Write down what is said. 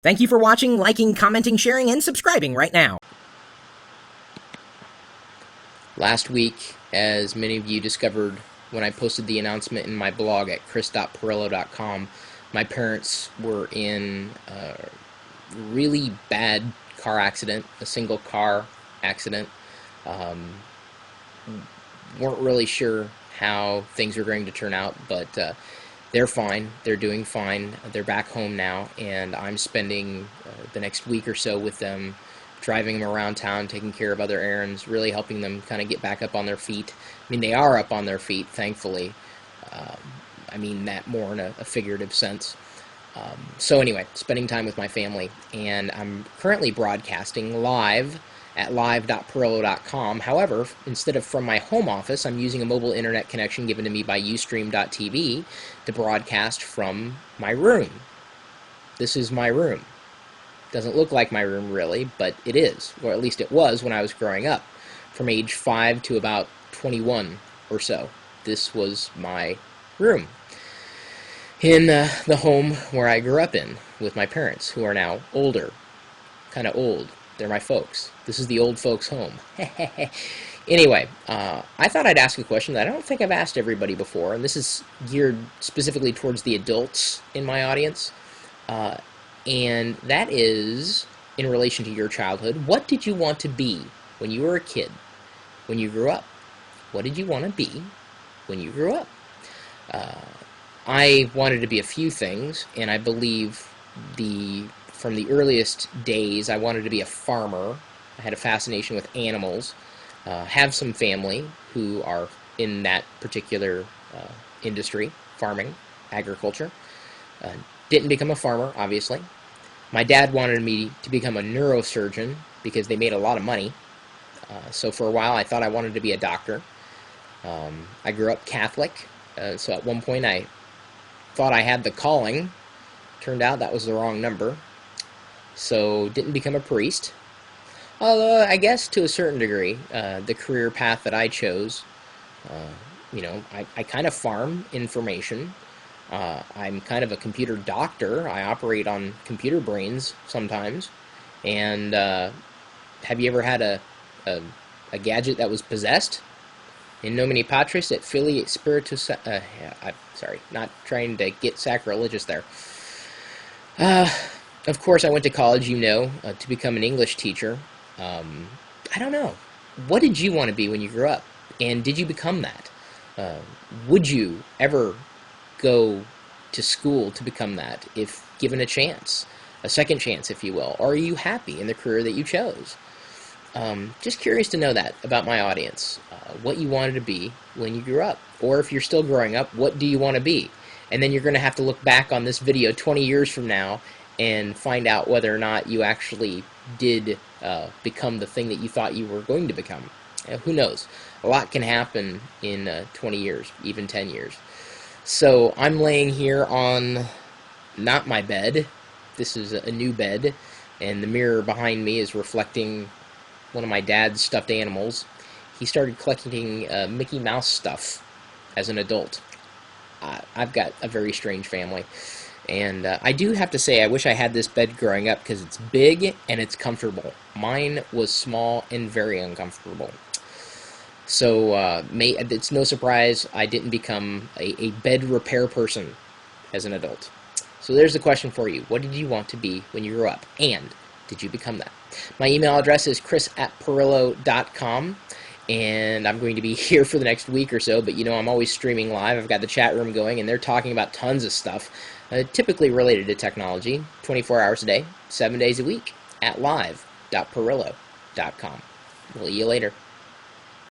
Thank you for watching, liking, commenting, sharing, and subscribing right now. Last week, as many of you discovered when I posted the announcement in my blog at chris.pirillo.com, my parents were in a really bad car accident, a single car accident. Weren't really sure how things were going to turn out, but they're fine. They're doing fine. They're back home now, and I'm spending the next week or so with them, driving them around town, taking care of other errands, really helping them kind of get back up on their feet. I mean, they are up on their feet, thankfully. I mean that more in a figurative sense. So anyway, spending time with my family, and I'm currently broadcasting live at live.pirillo.com. However, instead of from my home office, I'm using a mobile internet connection given to me by ustream.tv to broadcast from my room. This is my room. Doesn't look like my room really, but it is, or at least it was when I was growing up. From age 5 to about 21 or so, this was my room in the home where I grew up in with my parents, who are now older, kind of old. They're my folks. This is the old folks' home. Anyway, I thought I'd ask a question that I don't think I've asked everybody before, and this is geared specifically towards the adults in my audience, and that is in relation to your childhood. What did you want to be when you were a kid, when you grew up? What did you want to be when you grew up? I wanted to be a few things, and I believe from the earliest days, I wanted to be a farmer. I had a fascination with animals, have some family who are in that particular industry, farming, agriculture. Didn't become a farmer, obviously. My dad wanted me to become a neurosurgeon because they made a lot of money. So for a while, I thought I wanted to be a doctor. I grew up Catholic, so at one point I thought I had the calling. Turned out that was the wrong number. So didn't become a priest. Although I guess to a certain degree, the career path that I chose, I kind of farm information. I'm kind of a computer doctor. I operate on computer brains sometimes. And have you ever had a gadget that was possessed? In nomine patris et filii et spiritus... sorry, not trying to get sacrilegious there. Of course, I went to college, to become an English teacher. I don't know. What did you want to be when you grew up? And did you become that? Would you ever go to school to become that if given a chance? A second chance, if you will. Or are you happy in the career that you chose? Just curious to know that about my audience. What you wanted to be when you grew up. Or if you're still growing up, what do you want to be? And then you're going to have to look back on this video 20 years from now and find out whether or not you actually did become the thing that you thought you were going to become. Who knows? A lot can happen in 20 years, even 10 years. So I'm laying here on not my bed. This is a new bed, and the mirror behind me is reflecting one of my dad's stuffed animals. He started collecting Mickey Mouse stuff as an adult. I've got a very strange family. And I do have to say, I wish I had this bed growing up because it's big and it's comfortable. Mine was small and very uncomfortable. So it's no surprise I didn't become a bed repair person as an adult. So there's the question for you. What did you want to be when you grew up? And did you become that? My email address is chris@pirillo.com. And I'm going to be here for the next week or so, but I'm always streaming live. I've got the chat room going, and they're talking about tons of stuff, typically related to technology, 24 hours a day, 7 days a week, at live.pirillo.com. We'll see you later.